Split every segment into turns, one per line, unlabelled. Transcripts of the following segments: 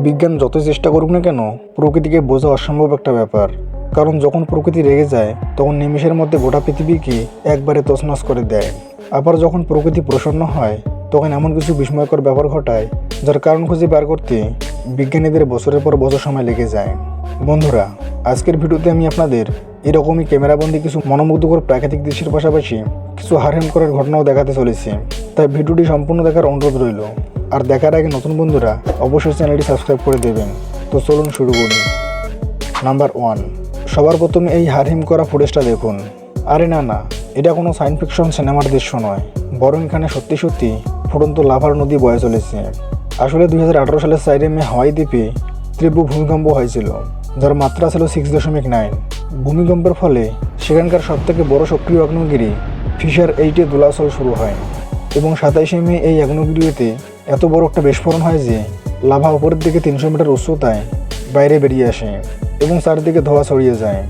বিজ্ঞান যতই চেষ্টা করুক না কেন প্রকৃতিকে বোঝা অসম্ভব একটা ব্যাপার। কারণ যখন প্রকৃতি রেগে যায় তখন নিমেষের মধ্যে গোটা পৃথিবীকে একবারে তছনছ করে দেয়। আবার যখন প্রকৃতি প্রসন্ন হয় তখন এমন কিছু বিস্ময়কর ব্যাপার ঘটায় যার কারণ খুঁজে বের করতে বিজ্ঞানীদের বছরের পর বছর সময় লেগে যায়। বন্ধুরা, আজকের ভিডিওতে আমি আপনাদের এরকমই ক্যামেরাবন্দি কিছু মনোমুগ্ধকর প্রাকৃতিক দৃশ্যের পাশাপাশি কিছু হারহীন করার ঘটনাও দেখাতে চলেছি। তাই ভিডিওটি সম্পূর্ণ দেখার অনুরোধ রইল। আর দেখার আগে নতুন বন্ধুরা অবশ্যই চ্যানেলটি সাবস্ক্রাইব করে দেবেন। তো চলুন শুরু করি। নাম্বার 1, সবার প্রথমে এই হারহীন করা ফুটেজটা দেখুন। আরে না, এটা কোনো সায়েন্স ফিকশন সিনেমার দৃশ্য নয়, বরং এখানে সত্যি সত্যি ফুটন্ত লাভার নদী বয়ে চলেছে। আসলে 2018 সালের 4 মে হাওয়াই দ্বীপে তীব্র ভূমিকম্প হয়েছিল, যার মাত্রা ছিল 6.9। ভূমিকম্পের ফলে সেখানকার সবথেকে বড় সক্রিয় আগ্নেয়গিরি ফিশার 8-এ দোলাচল শুরু হয় এবং 27 মে এই আগ্নেয়গিরিতে এত বড় একটা বিস্ফোরণ হয় যে লাভা উপরের দিকে 300 মিটার উচ্চতায় বাইরে বেরিয়ে আসে এবং চারদিকে ধোঁয়া ছড়িয়ে যায়।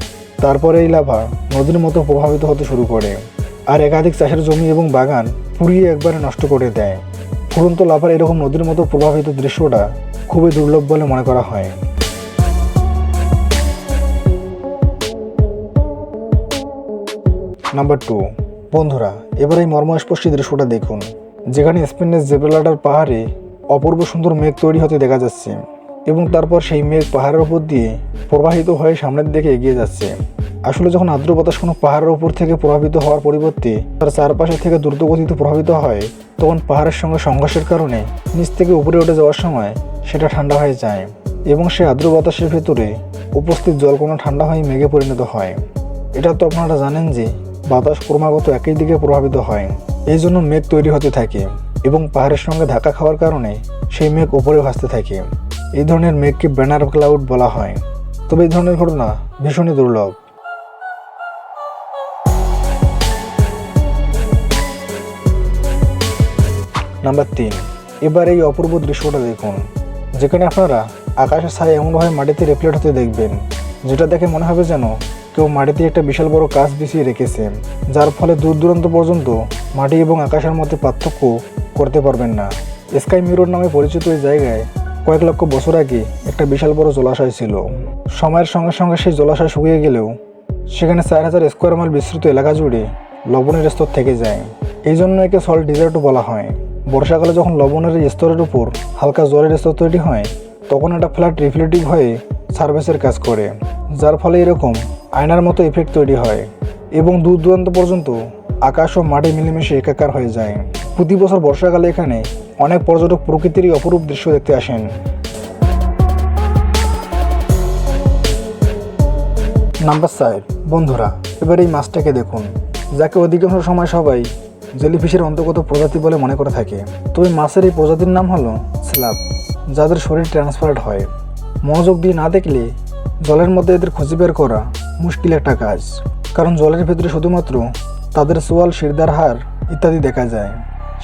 তারপরে এই লাভা নদীর মতো প্রভাবিত হতে শুরু করে আর একাধিক চাষের জমি এবং বাগান পুড়িয়ে একবারে নষ্ট করে দেয়। ফুটন্ত লাভার এরকম নদীর মতো প্রভাবিত দৃশ্যটা খুবই দুর্লভ বলে মনে করা হয়। নাম্বার 2, বন্ধুরা, এবার এই মর্মস্পর্শী দৃশ্যটা দেখুন, যেখানে স্পেনের জিব্রাল্টার পাহাড়ে অপূর্ব সুন্দর মেঘ তৈরি হতে দেখা যাচ্ছে এবং তারপর সেই মেঘ পাহাড়ের উপর দিয়ে প্রবাহিত হয়ে সামনের দিকে এগিয়ে যাচ্ছে। আসলে যখন আর্দ্র বাতাস কোনো পাহাড়ের উপর থেকে প্রভাবিত হওয়ার পরিবর্তে তার চারপাশে থেকে দ্রুতগতিতে প্রভাবিত হয়, তখন পাহাড়ের সঙ্গে সংঘর্ষের কারণে নিচ থেকে উপরে উঠে যাওয়ার সময় সেটা ঠান্ডা হয়ে যায় এবং সেই আর্দ্র বাতাসের ভেতরে উপস্থিত জলকণা ঠান্ডা হয়ে মেঘে পরিণত হয়। এটা তো আপনারা জানেন যে বাতাস ক্রমাগত একই দিকে প্রভাবিত হয়, এই জন্য মেঘ তৈরি হতে থাকে এবং পাহাড়ের সঙ্গে ধাক্কা খাওয়ার কারণে সেই মেঘ উপরে ভাসতে থাকে। এই ধরনের মেঘকে ব্যানার ক্লাউড বলা হয়। তবে এই ধরনের ঘটনা ভীষণই দুর্লভ। নাম্বার 3, এবার এই অপূর্ব দৃশ্যটা দেখুন, যেখানে আপনারা আকাশের ছায়া এমনভাবে মাটিতে রিফ্লেক্ট হতে দেখবেন যেটা দেখে মনে হবে যেন কেউ মাটিতে একটা বিশাল বড় কাঁচ বিছিয়ে রেখেছে, যার ফলে দূর দূরান্ত পর্যন্ত মাটি এবং আকাশের মধ্যে পার্থক্য করতে পারবেন না। স্কাই মিরর নামে পরিচিত এই জায়গায় কয়েক লক্ষ বছর আগে একটা বিশাল বড় জলাশয় ছিল। সময়ের সঙ্গে সঙ্গে সেই জলাশয় শুকিয়ে গেলেও সেখানে 4000 স্কোয়ার মাইল বিস্তৃত এলাকা জুড়ে লবণের স্তর থেকে যায়। এই জন্য একে সল্ট ডিজার্টও বলা হয়। বর্ষাকালে যখন লবণের এই স্তরের উপর হালকা জলের স্তর তৈরি হয়, তখন এটা ফ্ল্যাট রিফ্লেকটিভ হয়ে সারফেসের কাজ করে, যার ফলে এরকম আয়নার মতো ইফেক্ট তৈরি হয় এবং দূর দূরান্ত পর্যন্ত আকাশ ও মাটি মিলেমিশে একাকার হয়ে যায়। প্রতি বছর বর্ষাকালে এখানে অনেক পর্যটক প্রকৃতির এই অপরূপ দৃশ্য দেখতে আসেন। নাম্বার 4, বন্ধুরা, এবার এই মাছটাকে দেখুন, যাকে অধিকাংশ সময় সবাই জেলিফিশের অন্তর্গত প্রজাতি বলে মনে করে থাকে। তবে মাছের এই প্রজাতির নাম হলো স্লাব, যাদের শরীর ট্রান্সপারেন্ট হয়। মনোযোগ দিয়ে না দেখলে জলের মধ্যে এদের খুঁজে বের করা মুশকিল একটা কাজ, কারণ জলের ভেতরে শুধুমাত্র তাদের সোয়াল, শিরদার হাড় ইত্যাদি দেখা যায়।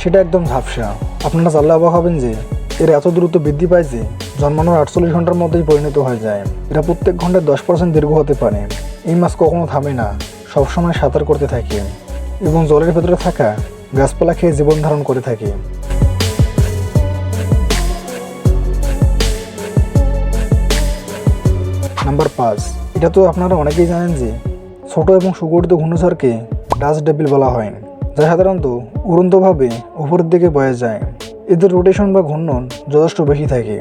সেটা একদম ঝাপসা। আপনারা জানলে অবাক হবেন যে এর এত দ্রুত বৃদ্ধি পায় যে জন্মানোর 48 ঘন্টার মধ্যেই পরিণত হয়ে যায়। এরা প্রত্যেক ঘন্টায় 10% দীর্ঘ হতে পারে। এই মাছ কখনো থামে না, সবসময় সাঁতার করতে থাকে এবং জলের ভেতরে থাকা গাছপালা খেয়ে জীবন ধারণ করে থাকে। নাম্বার 5, এটা তো আপনারা অনেকেই জানেন যে ছোট এবং সুগঠিত ঘূর্ণিঝড়কে ডাস্ট ডেভিল বলা হয়, যা সাধারণত উড়ন্তভাবে উপরের দিকে বয়ে যায়। এদের রোটেশন বা ঘূর্ণন যথেষ্ট বেশি থাকে।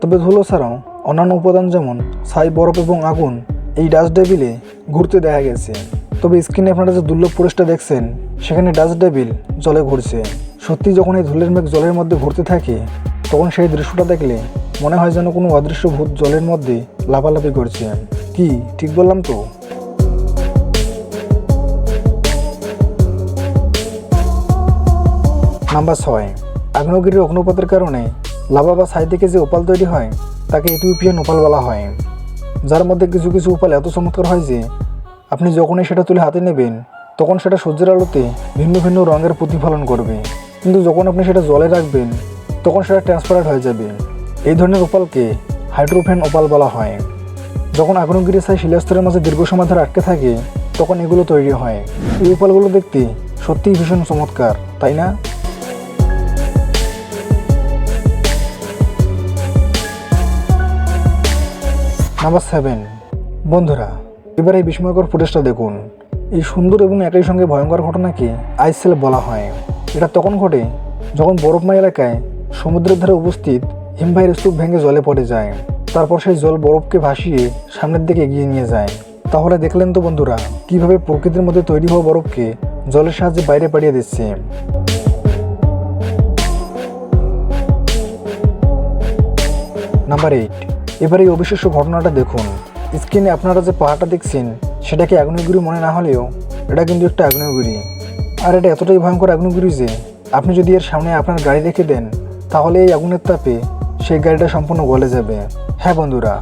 তবে ধুলো ছাড়াও অন্যান্য উপাদান যেমন ছাই, বরফ এবং আগুন এই ডাস্ট ডেভিলে ঘুরতে দেখা গেছে। তবে স্ক্রিনে আপনারা যে দুর্লভ ফুটেজটা দেখছেন, সেখানে ডাস্ট ডেভিল জলে ঘুরছে। সত্যি যখন এই ধুলের মেঘ জলের মধ্যে ঘুরতে থাকে, তখন সেই দৃশ্যটা দেখলে মনে হয় যেন কোনো অদৃশ্য ভূত জলের মধ্যে লাফালাফি করছে। কি ঠিক বললাম তো? নাম্বার 6, আগ্নেয়গিরির অগ্নুৎপাতের কারণে লাভা বা ছাই থেকে যে ওপাল তৈরি হয় তাকে ইথিওপিয়ান ওপাল বলা হয়, যার মধ্যে কিছু কিছু ওপাল এত চমৎকার হয় যে আপনি যখনই সেটা তুলে হাতে নেবেন তখন সেটা সূর্যের আলোতে ভিন্ন ভিন্ন রঙের প্রতিফলন করবে, কিন্তু যখন আপনি সেটা জলে রাখবেন তখন সেটা ট্রান্সপারেন্ট হয়ে যাবে। এই ধরনের ওপালকে হাইড্রোফেন ওপাল বলা হয়। যখন আগ্নেয়গিরির ছাই শিলাস্তরের মাঝে দীর্ঘ সময় ধরে আটকে থাকে তখন এগুলো তৈরি হয়। এই ওপালগুলো দেখতে সত্যিই ভীষণ চমৎকার, তাই না? নাম্বার 7, বন্ধুরা এবার এই বিস্ময়কর ফুটেজটা দেখুন। এই সুন্দর এবং একই সঙ্গে ভয়ঙ্কর ঘটনাকে আইস সেল বলা হয়। এটা তখন ঘটে যখন বরফময় এলাকায় সমুদ্রের ধারে উপস্থিত হিমবাহের স্তূপ ভেঙে জলে পড়ে যায়। তারপর সেই জল বরফকে ভাসিয়ে সামনের দিকে এগিয়ে নিয়ে যায়। তাহলে দেখলেন তো বন্ধুরা, কিভাবে প্রকৃতির মধ্যে তৈরি হওয়া বরফকে জলের সাহায্যে বাইরে পাঠিয়ে দিচ্ছে। নাম্বার 8, এবার এই অবিশ্বাস্য ঘটনাটা দেখুন। স্ক্রিনে আপনারা যে পাহাড়টা দেখছেন সেটাকে আগ্নেয়গিরি মনে না হলেও এটা কিন্তু একটা আগ্নেয়গিরি। আর এটা এতটাই ভয়ঙ্কর আগ্নেয়গিরি যে আপনি যদি এর সামনে আপনার গাড়ি রেখে দেন তাহলে এই আগুনের তাপে সেই গাড়িটা সম্পূর্ণ গলে যাবে। হ্যাঁ বন্ধুরা,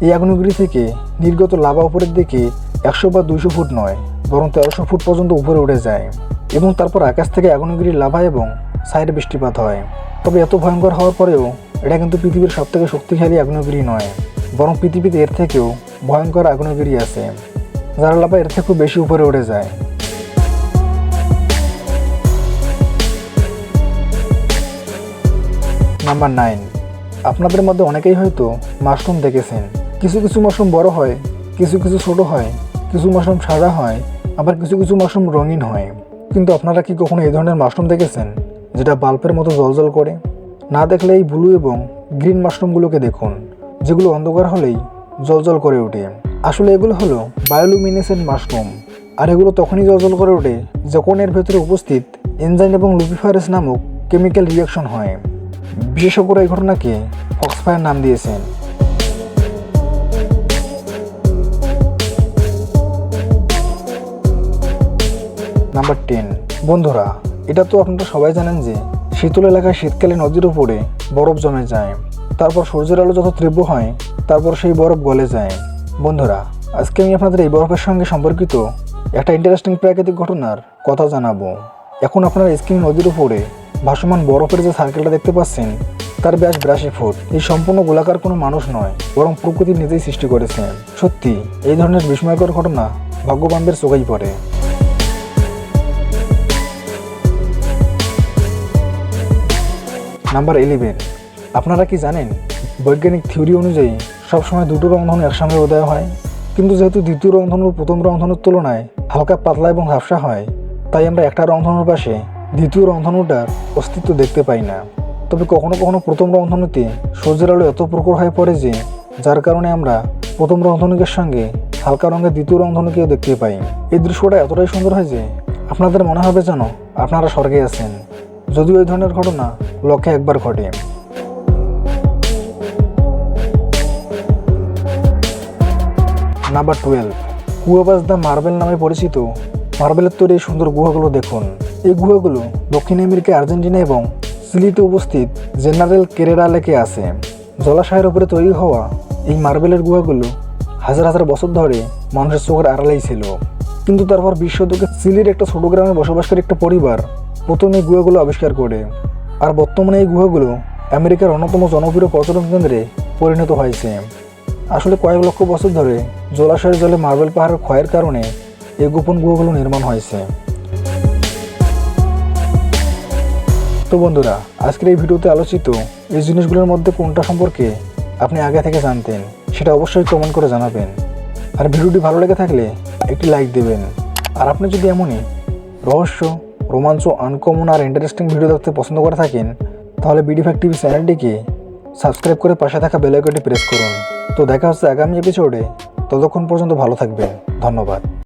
এই আগ্নেয়গিরি থেকে নির্গত লাভা উপরের দিকে 100 বা 200 ফুট নয়, বরং 1300 ফুট পর্যন্ত উপরে উঠে যায় এবং তারপর আকাশ থেকে আগ্নেয়গিরির লাভা এবং সাইডে বৃষ্টিপাত হয়। তবে এত ভয়ঙ্কর হওয়ার পরেও এটা কিন্তু পৃথিবীর সবথেকে শক্তিশালী আগ্নেয়গিরি নয়, বরং পৃথিবীতে এর থেকেও ভয়ঙ্কর আগ্নেয়গিরি আছে যার লাভা এর থেকেও বেশি উপরে উঠে যায়। নাম্বার 9, আপনাদের মধ্যে অনেকেই হয়তো মাশরুম দেখেছেন। কিছু কিছু মাশরুম বড় হয়, কিছু কিছু ছোট হয়, কিছু মাশরুম সাদা হয়, আবার কিছু কিছু মাশরুম রঙিন হয়। কিন্তু আপনারা কি কখনো এই ধরনের মাশরুম দেখেছেন যেটা বাল্বের মতো জ্বলজ্বল করে? না দেখলে এই ব্লু এবং গ্রিন মাশরুমগুলোকে দেখুন, যেগুলো অন্ধকার হলেই জ্বলজ্বল করে ওঠে। আসলে এগুলো হলো বায়োলুমিনেসেন্ট মাশরুম, আর এগুলো তখনই জ্বলজ্বল করে ওঠে যখন এর ভেতরে উপস্থিত এনজাইম এবং লুপিফারেস নামক কেমিক্যাল রিয়াকশন হয়। বিশেষজ্ঞরা এই ঘটনাকে ফক্সফায়ার নাম দিয়েছেন। নাম্বার 10, বন্ধুরা এটা তো আপনারা সবাই জানেন যে শীতল এলাকায় শীতকালে নদীর উপরে বরফ জমে যায়, তারপর সূর্যের আলো যত তীব্র হয় তারপর সেই বরফ গলে যায়। বন্ধুরা আজকে আমি আপনাদের এই বরফের সঙ্গে সম্পর্কিত একটা ইন্টারেস্টিং প্রাকৃতিক ঘটনার কথা জানাবো। এখন আপনারা স্ক্রিন নদীর উপরে ভাসমান বরফের যে সার্কেলটা দেখতে পাচ্ছেন তার ব্যাস 82 ফুট। এই সম্পূর্ণ গোলাকার কোনো মানুষ নয়, বরং প্রকৃতি নিজেই সৃষ্টি করেছে। সত্যি এই ধরনের বিস্ময়কর ঘটনা ভাগ্যবানদের চোখেই পড়ে। নাম্বার 11, আপনারা কি জানেন বৈজ্ঞানিক থিওরি অনুযায়ী সবসময় দুটো রংধনু একসঙ্গে উদয় হয়, কিন্তু যেহেতু দ্বিতীয় রংধনু প্রথম রংধনুর তুলনায় হালকা পাতলা এবং ঝাপসা হয়, তাই আমরা একটা রংধনুর পাশে দ্বিতীয় রংধনুটার অস্তিত্ব দেখতে পাই না। তবে কখনো কখনো প্রথম রংধনুতে সূর্যের আলো এত প্রখর হয়ে পড়ে যে যার কারণে আমরা প্রথম রংধনুকের সঙ্গে হালকা রঙের দ্বিতীয় রংধনুকেও দেখতে পাই। এই দৃশ্যটা এতটাই সুন্দর হয় যে আপনাদের মনে হবে যেন আপনারা স্বর্গে আছেন, যদিও এই ধরনের ঘটনা লক্ষে একবার ঘটে। নাম্বার 12, কুয়াবাস দ্য মার্বেল নামে পরিচিত মার্বেলের তৈরি এই সুন্দর গুহাগুলো দেখুন। এই গুহাগুলো দক্ষিণ আমেরিকা, আর্জেন্টিনা এবং চিলিতে উপস্থিত জেনারেল কেরেরা লেকে আছে। জলাশয়ের উপরে তৈরি হওয়া এই মার্বেলের গুহাগুলো হাজার হাজার বছর ধরে মানুষের চোখের আড়ালেই ছিল, কিন্তু তারপর 20 শতকে চিলির একটা ছোট গ্রামে বসবাসকারী একটা পরিবার প্রথম এই গুহাগুলো আবিষ্কার করে, আর বর্তমানে এই গুহাগুলো আমেরিকার অন্যতম জনপ্রিয় পর্যটন কেন্দ্রে পরিণত হয়েছে। আসলে কয়েক লক্ষ বছর ধরে জলাশয়ের জলে মার্বেল পাহাড়ের ক্ষয়ের কারণে এই গোপন গুহাগুলো নির্মাণ হয়েছে। তো বন্ধুরা আজকের এই ভিডিওতে আলোচিত এই জিনিসগুলোর মধ্যে কোনটা সম্পর্কে আপনি আগে থেকে জানতেন সেটা অবশ্যই কমেন্ট করে জানাবেন। আর ভিডিওটি ভালো লেগে থাকলে একটি লাইক দেবেন। আর আপনি যদি এমনই রহস্য, রোমাঞ্চ, আনকমন আর ইন্টারেস্টিং ভিডিও দেখতে পছন্দ করে থাকেন তাহলে বিডি ফ্যাক্ট টিভি চ্যানেলটিকে সাবস্ক্রাইব করে পাশে থাকা বেল আইকনটি প্রেস করুন। তো দেখা হচ্ছে আগামী এপিসোডে, ততক্ষণ পর্যন্ত ভালো থাকবেন। ধন্যবাদ।